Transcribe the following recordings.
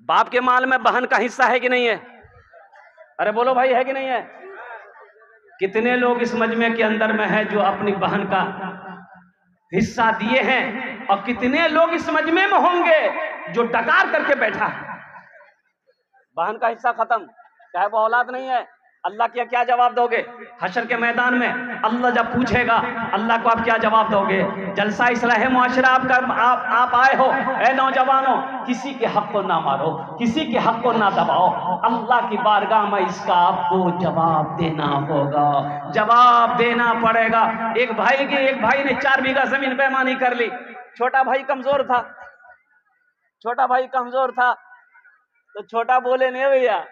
बाप के माल में बहन का हिस्सा है कि नहीं है? अरे बोलो भाई, है कि नहीं है? कितने लोग इस मजमे के अंदर में है जो अपनी बहन का हिस्सा दिए हैं, और कितने लोग इस मजमे में होंगे जो डकार करके बैठा है। बहन का हिस्सा खत्म, चाहे वो औलाद नहीं है। अल्लाह क्या क्या जवाब दोगे हशर के मैदान में? अल्लाह जब पूछेगा, अल्लाह को आप क्या जवाब दोगे? जलसा इस्लाह मुआशरा आप आए हो, ए नौजवानों, किसी के हक को ना मारो, किसी के हक को ना दबाओ। अल्लाह की बारगाह में इसका आपको जवाब देना होगा, जवाब देना पड़ेगा। एक भाई ने 4 बीघा जमीन बेईमानी कर ली। छोटा भाई कमजोर था, तो छोटा बोले, नहीं भैया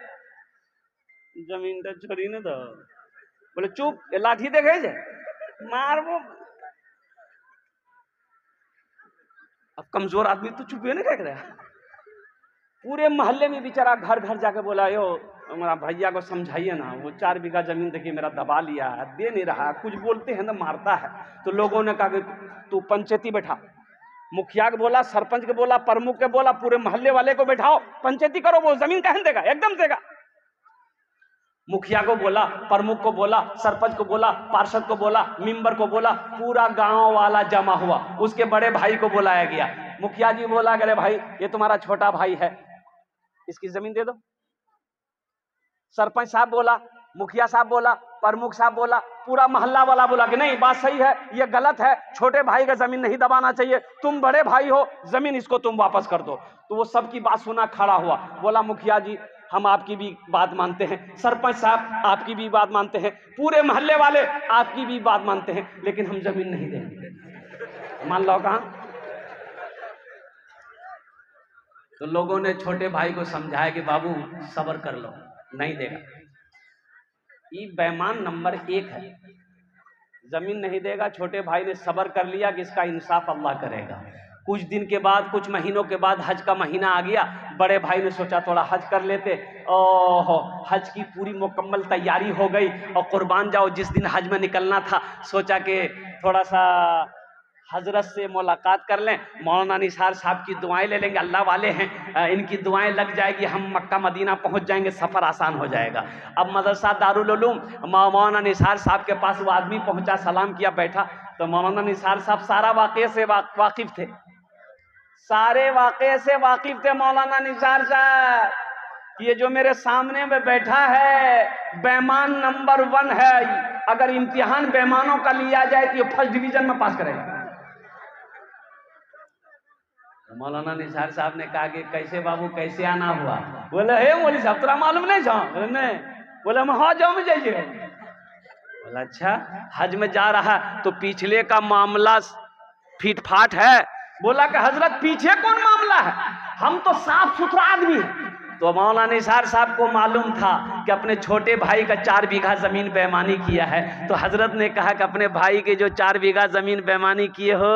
जमीन तो छोड़ी ने, तो बोले चुप, ये लाठी देखे जे मार वो। अब कमजोर आदमी तो चुप नहीं कह रहा। पूरे मोहल्ले में बेचारा घर घर जाके बोला, यो मेरा भैया को समझाइए ना, वो 4 बीघा जमीन देखिए मेरा दबा लिया है, दे नहीं रहा, कुछ बोलते हैं ना मारता है। तो लोगों ने कहा कि तू पंचायती बैठा, मुखिया को बोला, सरपंच को बोला, प्रमुख के बोला, पूरे मोहल्ले वाले को बैठाओ, पंचायती करो, वो जमीन कहाँ देगा, एकदम देगा। मुखिया को बोला, प्रमुख को बोला, सरपंच को बोला, पार्षद को बोला, मेंबर को बोला, पूरा गांव वाला जमा हुआ। उसके बड़े भाई को बुलाया गया। मुखिया जी बोला, अरे भाई ये तुम्हारा छोटा भाई है, इसकी जमीन दे दो। सरपंच साहब बोला, मुखिया साहब बोला, प्रमुख साहब बोला, पूरा मोहल्ला वाला बोला कि नहीं, बात सही है, ये गलत है, छोटे भाई का जमीन नहीं दबाना चाहिए, तुम बड़े भाई हो, जमीन इसको तुम वापस कर दो। तो वो सबकी बात सुना खड़ा हुआ, बोला मुखिया जी हम आपकी भी बात मानते हैं, सरपंच साहब आपकी भी बात मानते हैं, पूरे मोहल्ले वाले आपकी भी बात मानते हैं, लेकिन हम जमीन नहीं देंगे। मान लो कहां? तो लोगों ने छोटे भाई को समझाया कि बाबू सब्र कर लो, नहीं देगा। ये बेईमान नंबर 1 है, जमीन नहीं देगा। छोटे भाई ने सब्र कर लिया कि इसका इंसाफ अल्लाह करेगा। कुछ दिन के बाद, कुछ महीनों के बाद हज का महीना आ गया। बड़े भाई ने सोचा थोड़ा हज कर लेते। ओह, हज की पूरी मुकम्मल तैयारी हो गई और कुर्बान जाओ जिस दिन हज में निकलना था, सोचा कि थोड़ा सा हजरत से मुलाकात कर लें, मौलाना निसार साहब की दुआएं ले लेंगे, अल्लाह वाले हैं, इनकी दुआएं लग जाएगी, हम मक्का मदीना पहुंच जाएंगे, सफ़र आसान हो जाएगा। अब मदरसा दारुल उलूम, मौलाना निसार साहब के पास वो आदमी पहुंचा, सलाम किया, बैठा। तो मौलाना निसार साहब सारा वाक़े से वाकिफ थे, सारे वाक़े से वाकिफ थे। मौलाना निसार साहब, ये जो मेरे सामने में बैठा है बेईमान नंबर 1 है, अगर इम्तिहान बेईमानों का लिया जाए तो ये फर्स्ट डिवीजन में पास करेगा। तो मौलाना निसार साहब ने कहा कि कैसे बाबू, कैसे आना हुआ? बोले हे मौली साहब तोरा मालूम नहीं जाओ? नहीं। बोले हम हाँ जाओ में जाइए। बोला अच्छा, हज में जा रहा तो पिछले का मामला फिट फाट है? बोला कि हजरत पीछे कौन मामला है, हम तो साफ सुथरा आदमी है। तो मौलाना निसार साहब को मालूम था कि अपने छोटे भाई का 4 बीघा जमीन बेईमानी किया है। तो हजरत ने कहा कि अपने भाई के जो 4 बीघा जमीन बेईमानी किए हो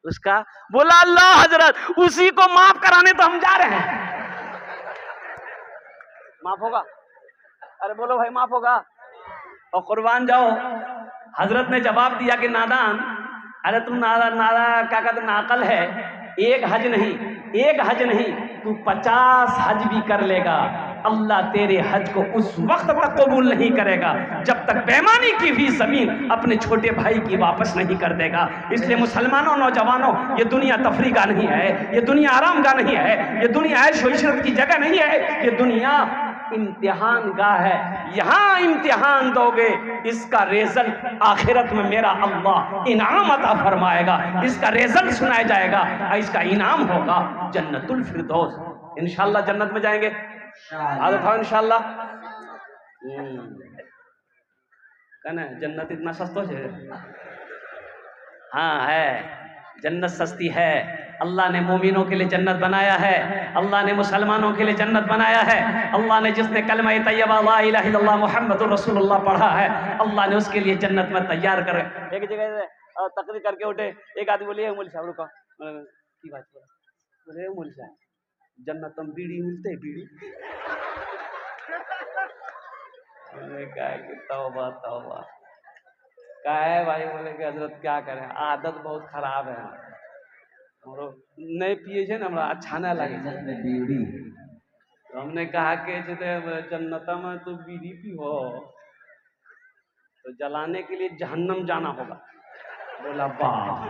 उसका? बोला अल्लाह हजरत, उसी को माफ कराने तो हम जा रहे हैं। माफ होगा? अरे बोलो भाई, माफ होगा? और कुर्बान जाओ, हजरत ने जवाब दिया कि नादान, अरे तुम नादा क्या कहते नाकल है, एक हज नहीं तू 50 हज भी कर लेगा, अल्लाह तेरे हज को उस वक्त तक कबूल नहीं करेगा जब तक बेईमानी की हुई जमीन अपने छोटे भाई की वापस नहीं कर देगा। इसलिए मुसलमानों, नौजवानों, ये दुनिया तफरी का नहीं है, ये दुनिया आराम का नहीं है, ये दुनिया ऐश व इशरत की जगह नहीं है, ये दुनिया इम्तिहान गाह है। यहां इम्तिहान दोगे, इसका रिजल्ट आखिरत में मेरा अल्लाह इनाम अता फरमाएगा, इसका रिजल्ट सुनाया जाएगा, इसका इनाम होगा जन्नतुल फिरदौस। इंशाअल्लाह जन्नत में जाएंगे, आज उठाओ इंशाअल्लाह। कहना जन्नत इतना सस्ता है? हाँ है, जन्नत सस्ती है। अल्लाह ने मोमिनों के लिए जन्नत बनाया है, अल्लाह ने मुसलमानों के लिए जन्नत बनाया है। अल्लाह ने जिसने कलमा तैयबा ला इलाहा इल्लल्लाह मुहम्मदुर रसूलुल्लाह पढ़ा है, अल्लाह ने उसके लिए जन्नत में तैयार कर। एक जगह से तकरीर करके उठे, एक आदमी बोले मौलवी साहब रुको, की बात बोले मौलवी साहब जन्नत में बीड़ी मिलते है? बीड़ी? तौबा तौबा, क्या है भाई? बोले कि हजरत क्या करें, आदत बहुत खराब है। नहीं पिए छे ना हमरा अच्छा ना लगे। तो हमने कहा कि जन्नत में तो बीड़ी पी हो तो जलाने के लिए जहन्नम जाना होगा। बोला वाह,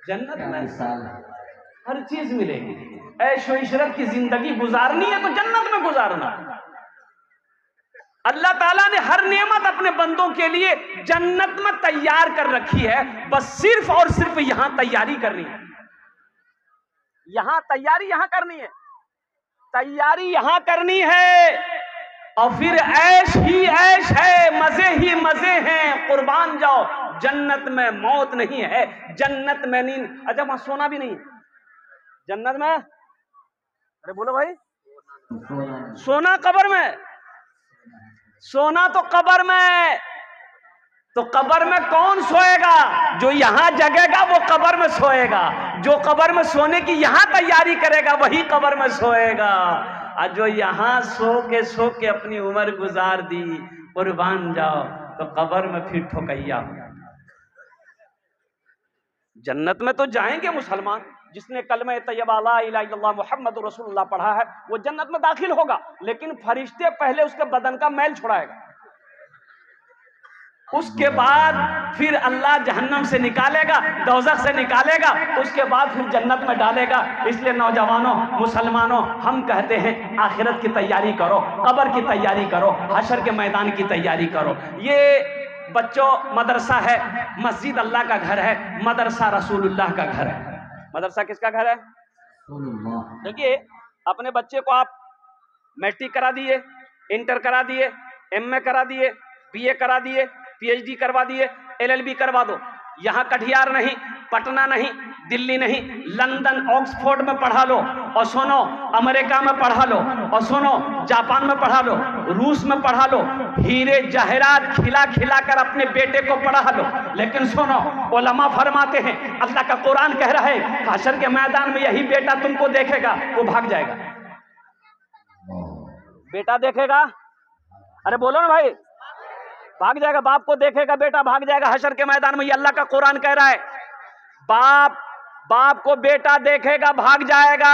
जन्नत में हर चीज मिलेगी, ऐशो इशरत की जिंदगी गुजारनी है तो जन्नत में गुजारना। अल्लाह ताला ने हर नेमत अपने बंदों के लिए जन्नत में तैयार कर रखी है, बस सिर्फ और सिर्फ यहां तैयारी करनी है। यहां तैयारी यहां करनी है, तैयारी यहां करनी है, और फिर ऐश ही ऐश है, मजे ही मजे हैं, कुर्बान जाओ। जन्नत में मौत नहीं है, जन्नत में नींद, अच्छा वहां सोना भी नहीं है जन्नत में। अरे बोलो भाई, सोना कब्र में, सोना तो कब्र में। तो कब्र में कौन सोएगा? जो यहां जगेगा वो कब्र में सोएगा, जो कब्र में सोने की यहां तैयारी करेगा वही कब्र में सोएगा। और जो यहां सो के अपनी उम्र गुजार दी, कुर्बान जाओ, तो कब्र में फिर ठोकैया। जन्नत में तो जाएंगे मुसलमान, जिसने कलमा तैयबा ला इलाहा इल्लल्लाह मुहम्मदुर रसूलुल्लाह पढ़ा है वो जन्नत में दाखिल होगा, लेकिन फरिश्ते पहले उसके बदन का मैल छुड़ाएगा, उसके बाद फिर अल्लाह जहन्नम से निकालेगा, दोज़ख से निकालेगा, उसके बाद फिर जन्नत में डालेगा। इसलिए नौजवानों, मुसलमानों, हम कहते हैं आखिरत की तैयारी करो, कब्र की तैयारी करो, हशर के मैदान की तैयारी करो। ये बच्चों मदरसा है, मस्जिद अल्लाह का घर है, मदरसा रसूलुल्लाह का घर है। मदरसा किसका घर है? देखिए, अपने बच्चे को आप मैट्रिक करा दिए, इंटर करा दिए, एमए करा दिए, बीए करा दिए, पीएचडी करवा दिए, एलएलबी करवा दो। यहाँ कटिहार नहीं, पटना नहीं, दिल्ली नहीं, लंदन ऑक्सफोर्ड में पढ़ा लो, और सुनो अमेरिका में पढ़ा लो, और सुनो जापान में पढ़ा लो, रूस में पढ़ा लो, हीरे जहरात खिला खिला कर अपने बेटे को पढ़ा लो। लेकिन सुनो, उलमा फरमाते हैं, अल्लाह का कुरान कह रहा है, हशर के मैदान में यही बेटा तुमको देखेगा, वो भाग जाएगा। बेटा देखेगा, अरे बोलो ना भाई, भाग जाएगा। बाप को देखेगा, बेटा भाग जाएगा हशर के मैदान में। ये अल्लाह का कुरान कह रहा है, बाप को बेटा देखेगा, भाग जाएगा।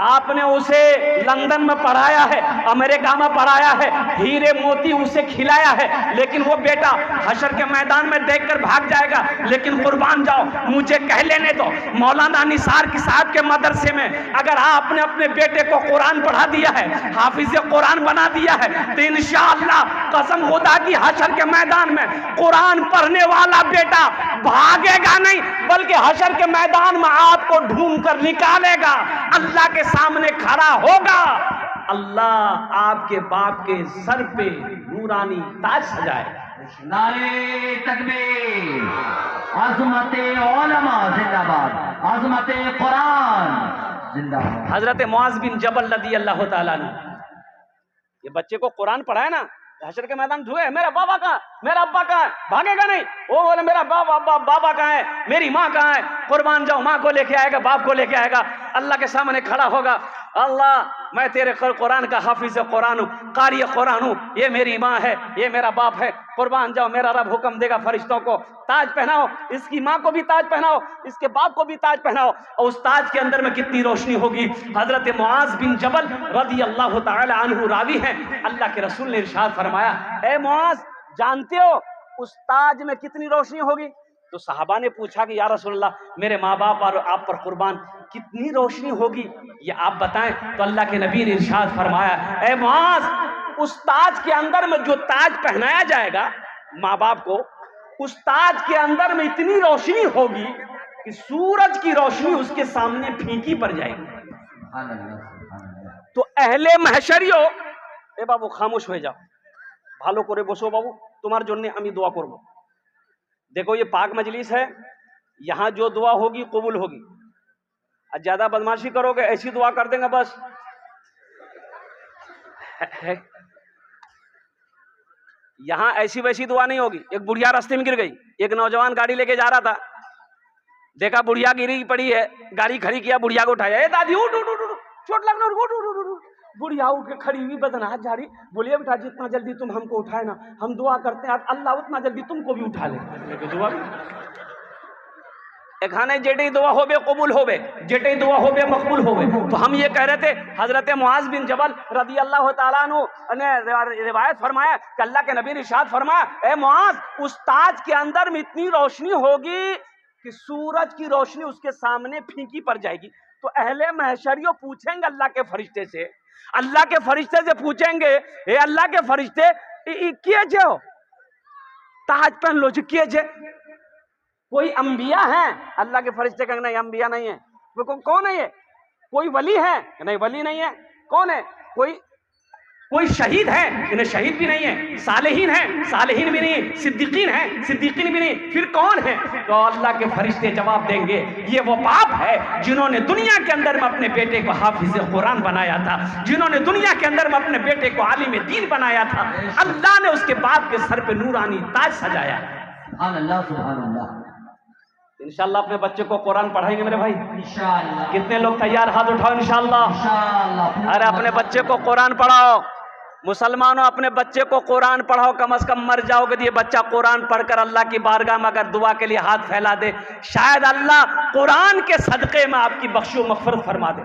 आपने उसे लंदन में पढ़ाया है, अमेरिका में पढ़ाया है, हीरे मोती उसे खिलाया है, लेकिन वो बेटा हशर के मैदान में देखकर भाग जाएगा। लेकिन कुर्बान जाओ, मुझे कह लेने दो, मौलाना निसार की साहब के मदरसे में अगर आपने अपने बेटे को कुरान पढ़ा दिया है, हाफिज कुरान बना दिया है, तो इंशाअल्लाह कसम खुदा की हशर के मैदान में कुरान पढ़ने वाला बेटा भागेगा नहीं, बल्कि हशर के मैदान में आपको ढूंढ कर निकालेगा, अल्लाह के सामने खड़ा होगा। अल्लाह आपके बाप के सर पे नूरानी ताज सजाए। नारे तकबीर, अज़मते उलमा जिंदाबाद, अज़मते कुरान जिंदाबाद। हजरत मुआज़ बिन जबल रज़ी अल्लाह तआला अन्हु, ये बच्चे को कुरान पढ़ाया ना, हशर के मैदान ढूंढे, मेरा बाबा कहाँ, मेरा अब्बा कहाँ है, भागेगा नहीं। वो बोले मेरा बाबा कहाँ है, मेरी माँ कहाँ है, कुर्बान जाओ, माँ को लेके आएगा, बाप को लेके आएगा, अल्लाह के सामने खड़ा होगा। अल्लाह, मैं तेरे कुरान का हाफिज कुरान हूँ, कारी कुरान हूँ, ये मेरी माँ है, ये मेरा बाप है, कुर्बान जाओ, मेरा रब हुक्म देगा फरिश्तों को ताज पहनाओ, इसकी माँ को भी ताज पहनाओ, इसके बाप को भी ताज पहनाओ, और उस ताज के अंदर में कितनी रोशनी होगी। हजरत मुआज़ बिन जबल रज़ी अल्लाह तआला अन्हु रावी हैं, अल्लाह के रसूल ने इरशाद फरमाया, ए मुआज़, जानते हो उस ताज में कितनी रोशनी होगी? तो सहाबा ने पूछा कि या रसूलल्लाह, मेरे माँ बाप और आप पर कुर्बान, कितनी रोशनी होगी ये आप बताएं। तो अल्लाह के नबी ने इरशाद फरमाया, ए मुआज़, उस ताज के अंदर में जो ताज पहनाया जाएगा माँ बाप को, उस ताज के अंदर में इतनी रोशनी होगी कि सूरज की रोशनी उसके सामने फीकी पड़ जाएगी। तो अहले महशरियो, ए बाबू खामोश हो जाओ, ভালো করে বসো बाबू, तुम्हारे জন্য আমি दुआ করব। देखो ये पाक मजलिस है, यहाँ जो दुआ होगी कबूल होगी, और ज्यादा बदमाशी करोगे ऐसी दुआ कर देंगे बस। यहाँ ऐसी वैसी दुआ नहीं होगी। एक बुढ़िया रास्ते में गिर गई, एक नौजवान गाड़ी लेके जा रहा था, देखा बुढ़िया गिरी पड़ी है, गाड़ी खड़ी किया, बुढ़िया को उठाया, ए दादी उठ उठ उठ, चोट लगना, उठ उठ उठ, बुढ़िया उठ के खड़ी हुई बदनाहट जा रही, बोलिए बेटा जितना जल्दी तुम हमको उठाए ना, हम दुआ करते हैं अल्लाह उतना जल्दी तुमको भी उठा ले। दुआ एखाने जेटे दुआ होबे कबूल होबे, जेटे दुआ होबे मकबूल होबे। तो हम ये कह रहे थे, हजरत मुआज बिन जबल रदी अल्लाह तआला अन्हु ने रिवायत फरमाया कि अल्लाह के नबी ने इरशाद फरमाया, ए मुआज, उस ताज के अंदर में इतनी रोशनी होगी कि सूरज की रोशनी उसके सामने फीकी पड़ जाएगी। तो अहले महशरियों पूछेंगे अल्लाह के फरिश्ते से, अल्लाह के फरिश्ते से पूछेंगे, ए अल्लाह के फरिश्ते किए जो ताज पहन लो, किए जे कोई अंबिया है? अल्लाह के फरिश्ते कहेंगे नहीं अंबिया नहीं है। वो कौन है ये? कोई वली है? नहीं वली नहीं है। कौन है? कोई शहीद है? इन्हें शहीद भी नहीं है। सालेहीन है? सालेहीन भी नहीं। सिद्दीकीन है? सिद्दीकीन भी नहीं। फिर कौन है? तो अल्लाह के फरिश्ते जवाब देंगे, ये वो बाप है जिन्होंने दुनिया के अंदर में अपने बेटे को हाफिज कुरान बनाया था, जिन्होंने दुनिया के अंदर में अपने बेटे को आलिम दीन बनाया था। अल्लाह ने उसके बाप के सर पे नूरानी ताज सजाया। अल्लाह सुभान अल्लाह। इंशाअल्लाह अपने बच्चे को कुरान पढ़ाएंगे मेरे भाई, इंशाअल्लाह। कितने लोग तैयार? हाथ उठाओ इंशाअल्लाह। इंशाअल्लाह। अरे अपने बच्चे को कुरान पढ़ाओ मुसलमानों, अपने बच्चे को कुरान पढ़ाओ। कम से कम मर जाओगे तो ये बच्चा कुरान पढ़कर अल्लाह की बारगाह में अगर दुआ के लिए हाथ फैला दे, शायद अल्लाह कुरान के सदक़े में आपकी बख्शो मग़फ़िरत फरमा दे।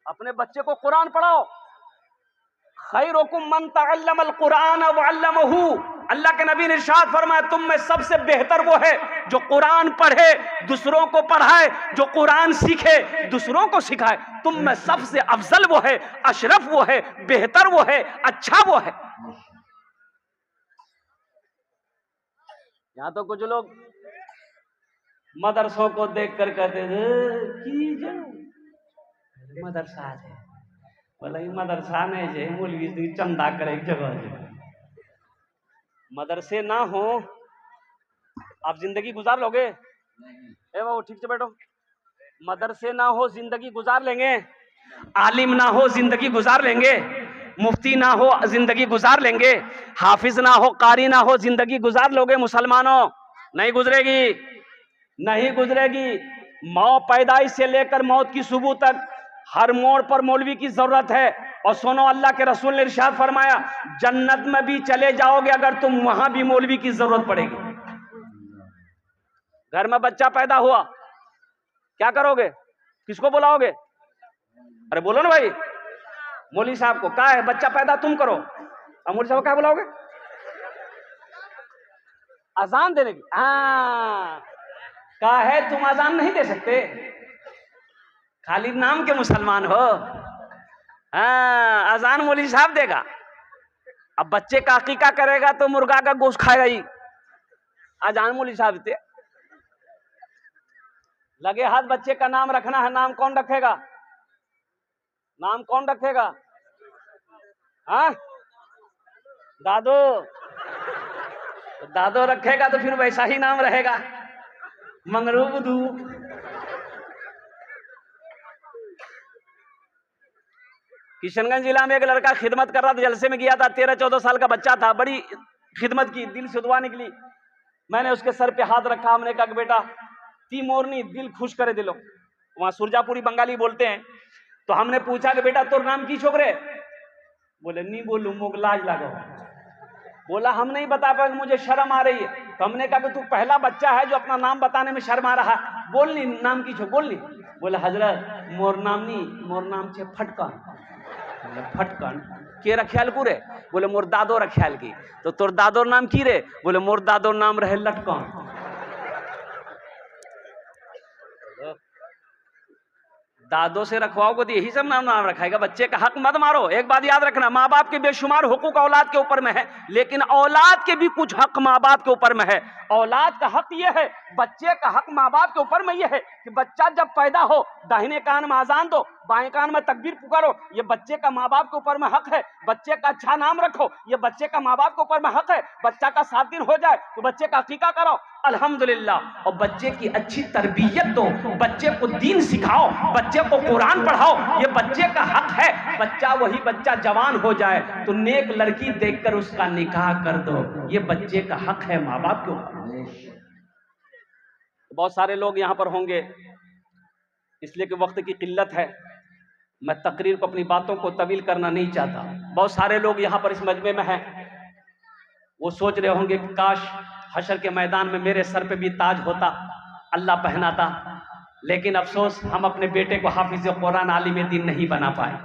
अपने बच्चे को कुरान पढ़ाओ। खैरुकुम मन तअल्लमल कुरान व अल्लमहू, अल्लाह के नबी ने इरशाद फरमाया, तुम में सबसे बेहतर वो है जो कुरान पढ़े दूसरों को पढ़ाए, जो कुरान सीखे दूसरों को सिखाए। तुम में सबसे अफजल वो है, अशरफ वो है, बेहतर वो है, अच्छा वो है। यहां तो कुछ लोग मदरसों को देख कर कहते हैं मदरसा है, बोला मदरसा नहीं है, मौलवी चंदा करे जगह। मदरसे ना हो आप जिंदगी गुजार लोगे? ए बाबू ठीक से बैठो। मदरसे ना हो जिंदगी गुजार लेंगे? आलिम ना हो जिंदगी गुजार लेंगे? मुफ्ती ना हो जिंदगी गुजार लेंगे? हाफिज ना हो, कारी ना हो, जिंदगी गुजार लोगे? मुसलमानों नहीं गुजरेगी, नहीं गुजरेगी। मौत पैदाइश से लेकर मौत की सुबह तक हर मोड़ पर मौलवी की जरूरत है। और सुनो, अल्लाह के रसूल ने इरशाद फरमाया, जन्नत में भी चले जाओगे अगर तुम वहां भी मौलवी की जरूरत पड़ेगी। घर में बच्चा पैदा हुआ, क्या करोगे? किसको बुलाओगे? अरे बोलो ना भाई, मौलवी साहब को। क्या है? बच्चा पैदा तुम करो, अब मौलवी साहब को क्या बुलाओगे? अजान देने की। हाँ, क्या है, तुम अजान नहीं दे सकते, खाली नाम के मुसलमान हो। हाँ, अजान मौलवी साहब देगा। अब बच्चे का अकीका करेगा तो मुर्गा का गोश्त खाएगा ही, अजान मौलवी साहब देते। लगे हाथ बच्चे का नाम रखना है, नाम कौन रखेगा? नाम कौन रखेगा? हाँ, दादो। दादो रखेगा तो फिर वैसा ही नाम रहेगा, मंगरूबदू। किशनगंज जिला में एक लड़का खिदमत कर रहा था, जलसे में गया था, 13-14 साल का बच्चा था, बड़ी खिदमत की, दिल से दुआ निकली। मैंने उसके सर पे हाथ रखा, हमने कहा बेटा ती मोरनी दिल खुश करे दिलो, वहां सुरजापुरी बंगाली बोलते हैं। तो हमने पूछा कि बेटा तोर नाम की छोकरे? बोले नहीं बोलू, मुग लाज लागो। बोला हम नहीं बता पाए, मुझे शर्म आ रही है। तो हमने कहा कि तू पहला बच्चा है जो अपना नाम बताने में शर्म आ रहा, बोल नहीं नाम की छो, बोल नहीं। बोले हजरत मोर नाम नहीं, मोर नाम छे फटकन। फटकन के रख्याल को रे? बोले मोर दादो रख्याल की। तो तोर दादोर नाम की रे? बोले मोर दादोर नाम रहे लटकन। दादो से रखवाओगे तो यही सब नाम रखाएगा। बच्चे का हक मत मारो। एक बात याद रखना, माँ बाप के बेशुमार हुकूक औलाद के ऊपर में है, लेकिन औलाद के भी कुछ हक माँ बाप के ऊपर में है। औलाद का हक यह है, बच्चे का हक माँ बाप के ऊपर में यह है कि बच्चा जब पैदा हो दाहिने कान में आजान दो, बाएं कान में तकबीर पुकारो। ये बच्चे का माँ बाप के ऊपर में हक है। बच्चे का अच्छा नाम रखो, ये बच्चे का माँ बाप के ऊपर में हक है। बच्चा का 7 दिन हो जाए तो बच्चे का अकीका करो, अल्हम्दुलिल्लाह। और बच्चे की अच्छी तरबियत दो, बच्चे को दीन सिखाओ, बच्चे को कुरान पढ़ाओ, ये बच्चे का हक है। बच्चा वही बच्चा जवान हो जाए तो नेक लड़की देखकर उसका निकाह कर दो, ये बच्चे का हक है माँ बाप के ऊपर। बहुत सारे लोग यहाँ पर होंगे, इसलिए कि वक्त की किल्लत है, मैं तकरीर को, अपनी बातों को तवील करना नहीं चाहता। बहुत सारे लोग यहाँ पर इस मजमे में हैं, वो सोच रहे होंगे कि काश हशर के मैदान में मेरे सर पे भी ताज होता, अल्लाह पहनाता। लेकिन अफसोस, हम अपने बेटे को हाफिज कुरान आलिम दीन नहीं बना पाए,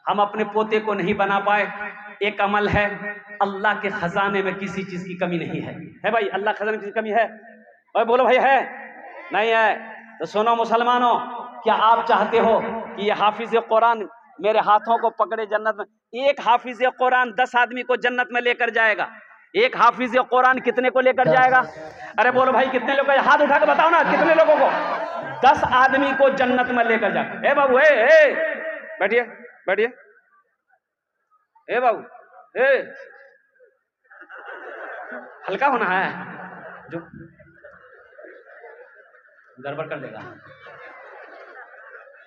हम अपने पोते को नहीं बना पाए। एक अमल है, अल्लाह के खजाने में किसी चीज की कमी नहीं है भाई? अल्लाह खजाने में किसी कमी है भाई? बोलो भाई, है नहीं है? तो सुनो मुसलमानों, क्या आप चाहते हो कि ये हाफिज कुरान मेरे हाथों को पकड़े जन्नत में? एक हाफिज कुरान 10 आदमी को जन्नत में लेकर जाएगा। एक हाफिज कुरान कितने को लेकर जाएगा? अरे बोलो भाई, कितने लोग? हाथ उठा के बताओ ना, कितने लोगों को? 10 आदमी को जन्नत में लेकर जाएगा। ए बाबू, बैठिए बैठिए। ए बाबू, हल्का होना है, जो गड़बड़ कर देगा।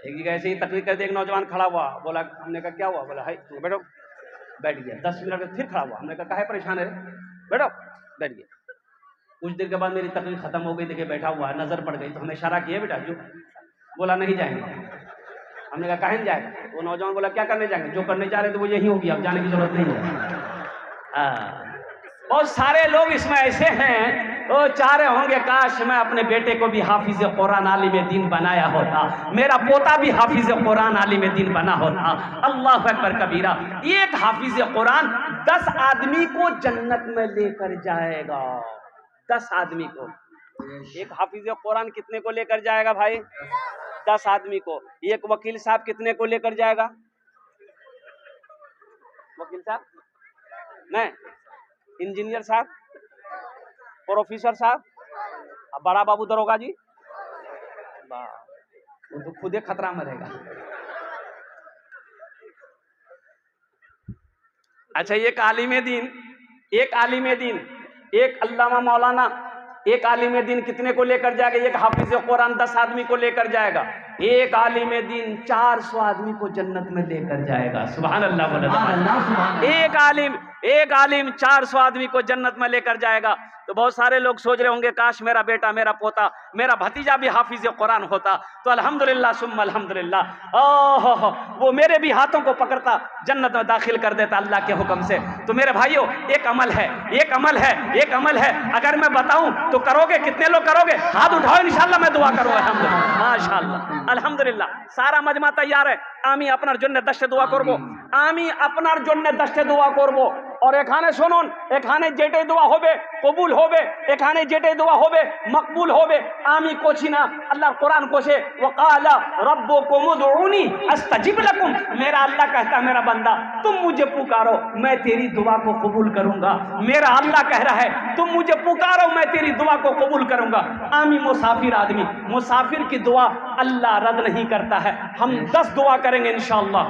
एक जगह ऐसे ही तकरीर कर दी, एक नौजवान खड़ा हुआ, बोला, हमने कहा क्या हुआ? बोला, हाय बैठो। बैठ गया। 10 मिनट में फिर खड़ा हुआ, हमने कहा काहे परेशान है? बैठो। बैठ गया। कुछ देर के बाद मेरी तकरीर खत्म हो गई, देखिए बैठा हुआ है, नजर पड़ गई तो हमने इशारा किया, बेटा जो। बोला नहीं जाएंगे। हमने कहा काहे नहीं जाएगा? वो नौजवान बोला क्या करने जाएंगे? जो करने जा रहे थे वो यही होगी, अब जाने की जरूरत नहीं है। बहुत सारे लोग इसमें ऐसे हैं, वो चाह रहे होंगे काश मैं अपने बेटे को भी हाफिज कुरान आलिम दीन बनाया होता, मेरा पोता भी हाफिज कुरान आलिम दीन बना होता। अल्लाह अकबर कबीरा। एक हाफिज कुरान 10 आदमी को जन्नत में लेकर जाएगा। 10 आदमी को। एक हाफिज कुरान कितने को लेकर जाएगा भाई? 10 आदमी को। एक वकील साहब कितने को लेकर जाएगा? वकील साहब नहीं, इंजीनियर साहब, प्रोफेसर साहब, बड़ा बाबू दरोगा जी, वो तो खुदे खतरा में रहेगा। अच्छा, एक आलिम दीन, एक आलिम दीन, एक अल्लामा मौलाना, एक आलिम दीन कितने को लेकर जाएगा? एक हाफिज कुरान 10 आदमी को लेकर जाएगा। एक आलिम दीन 400 आदमी को जन्नत में लेकर जाएगा। सुभान अल्लाह। एक आलिम 400 आदमी को जन्नत में लेकर जाएगा। तो बहुत सारे लोग सोच रहे होंगे काश मेरा बेटा, मेरा पोता, मेरा भतीजा भी हाफिज कुरान होता तो अल्हम्दुलिल्लाह सुम्मा अल्हम्दुलिल्लाह, ओहो वो मेरे भी हाथों को पकड़ता, जन्नत में दाखिल कर देता अल्लाह के हुक्म से। तो मेरे भाइयों, एक अमल है, एक अमल है, एक अमल है। अगर मैं बताऊं तो करोगे? कितने लोग करोगे? हाथ उठाओ, इंशाल्लाह मैं दुआ करूंगा। अल्हम्दुलिल्लाह, माशाअल्लाह, अल्हम्दुलिल्लाह। सारा मजमा तैयार है। आमी अपनार जन्य दस्ते दुआ करबो, आमी अपनार जन्य दस्ते दुआ करबो। और एखाने शुनुन, एखाने जेटे दुआ होबे कबूल होबे, एखाने जेटे दुआ होबे मकबूल होबे। आमी कोची ना, अल्लाह कुरान कोशे, वक़ाला रब्बुकुम उदऊनी अस्तजिब लकुम। मेरा अल्लाह कहता, मेरा बंदा तुम मुझे पुकारो, मैं तेरी दुआ को कबूल करूंगा। मेरा अल्लाह कह रहा है तुम मुझे पुकारो, मैं तेरी दुआ को कबूल करूंगा। आमी मुसाफिर आदमी, मुसाफिर की दुआ अल्लाह रद्द नहीं करता है। हम 10 दुआ करेंगे इंशाअल्लाह।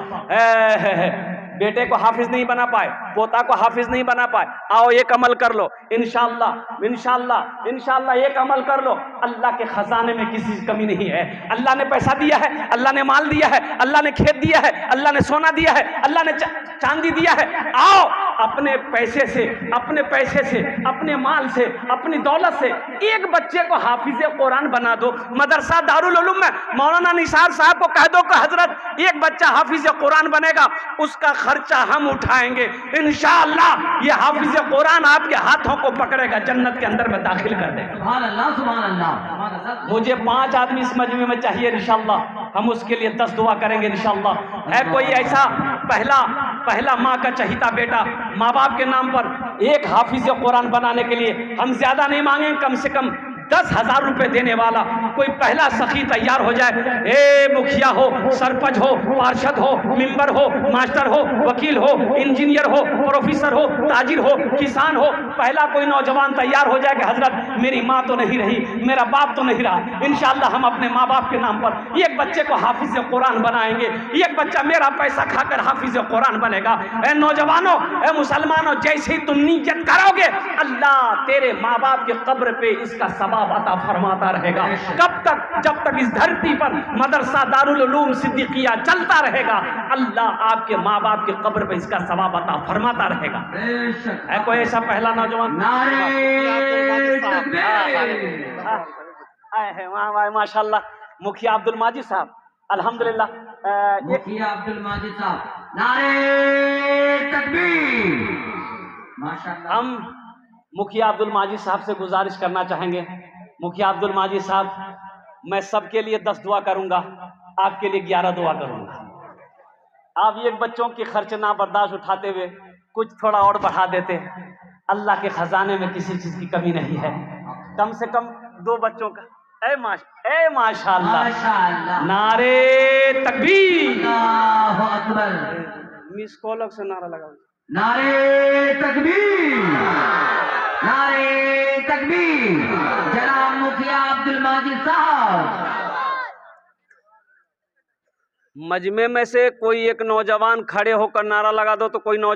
बेटे को हाफिज नहीं बना पाए, पोता को हाफिज नहीं बना पाए, आओ एक अमल कर लो इंशाअल्लाह, इंशाअल्लाह, इंशाअल्लाह एक अमल कर लो। अल्लाह के खजाने में किसी की कमी नहीं है। अल्लाह ने पैसा दिया है, अल्लाह ने माल दिया है, अल्लाह ने खेत दिया है, अल्लाह ने सोना दिया है, अल्लाह ने चांदी दिया है। आओ अपने पैसे से, अपने पैसे से, अपने माल से, अपनी दौलत से एक बच्चे को हाफिज कुरान बना दो। मदरसा दारुल उलूम में मौलाना निसार साहब को कह दो कि हजरत एक बच्चा हाफिज कुरान बनेगा, उसका खर्चा हम उठाएंगे इंशाअल्लाह। ये हाफिज कुरान आपके हाथों को पकड़ेगा, जन्नत के अंदर में दाखिल कर देगा। सुभान अल्लाह, सुभान अल्लाह। मुझे 5 आदमी इस मजमे में चाहिए इंशाअल्लाह। हम उसके लिए 10 दुआ करेंगे इंशाअल्लाह। है कोई ऐसा पहला माँ का चहीता बेटा, माँ बाप के नाम पर एक हाफिज कुरान बनाने के लिए हम ज्यादा नहीं मांगेंगे, कम से कम 10,000 रुपए देने वाला कोई पहला सखी तैयार हो जाए। ए मुखिया हो, सरपंच हो, पार्षद हो, मेंबर हो, मास्टर हो, वकील हो, इंजीनियर हो, प्रोफेसर हो, ताजिर हो, किसान हो, पहला कोई नौजवान तैयार हो जाए कि हजरत मेरी माँ तो नहीं रही, मेरा बाप तो नहीं रहा, इंशाअल्लाह हम अपने माँ बाप के नाम पर एक बच्चे को हाफिज कुरान बनाएंगे। एक बच्चा मेरा पैसा खाकर हाफिज कुरान बनेगा। ए नौजवानों, ए मुसलमानों, जैसे ही तुम नीयत करोगे अल्लाह तेरे माँ बाप के कब्र पे इसका सवाब अता फरमाता रहेगा। कब तक? जब तक इस धरती पर मदरसा दारुल उलूम सिद्दीकिया चलता रहेगा, अल्लाह आपके माँ बाप के कब्र पे इसका सवाब अता फरमाता रहेगा। है कोई ऐसा पहला नौजवान? माशाअल्लाह, मुखिया अब्दुल माजिद साहब, अल्हम्दुलिल्लाह। एक मुखिया अब्दुल माजिद साहब, नारे तकबीर। माशाअल्लाह। हम मुखिया अब्दुल माजिद साहब से गुजारिश करना चाहेंगे। मुखिया अब्दुल माजिद साहब, मैं सबके लिए 10 दुआ करूंगा, आपके लिए 11 दुआ करूंगा। आप एक बच्चों के खर्च ना बर्दाश्त उठाते हुए कुछ थोड़ा और बढ़ा देते, अल्लाह के खजाने में किसी चीज की कमी नहीं है। कम से कम 2 बच्चों का। माशाअल्लाह, माशाअल्लाह। नारे तकबीर। अल्लाहु अकबर। मिस कॉल से नारा लगा। नारे तकबीर, नारे तकबीर। जनाब मुखिया अब्दुल माजिद साहब। मजमे में से कोई एक नौजवान खड़े होकर नारा लगा दो, तो कोई नौजवान